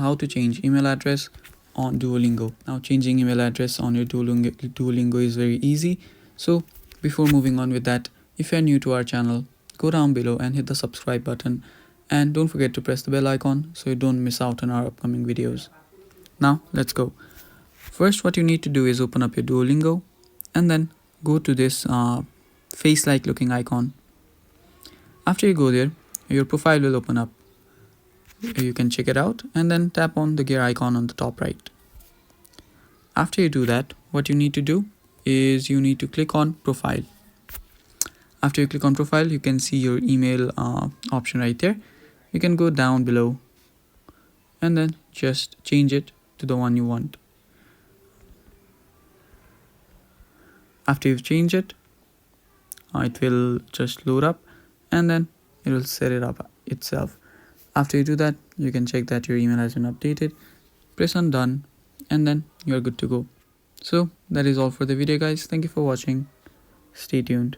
how to change email address on Duolingo. Now changing email address on your Duolingo is very easy. So before moving on with that, if you're new to our channel, go down below and hit the subscribe button, and don't forget to press the bell icon so you don't miss out on our upcoming videos. Now let's go. First, what you need to do is open up your Duolingo and then go to this face-like looking icon. After you go there, your profile will open up. You can check it out and then tap on the gear icon on the top right. After you do that, what you need to do is you need to click on profile. After you click on profile, you can see your email option right there. You can go down below and then just change it to the one you want. After you've changed it, it will just load up and then it will set it up itself. After you do that, you can check that your email has been updated, press on done, and then you're good to go. So that is all for the video, guys. Thank you for watching. Stay tuned.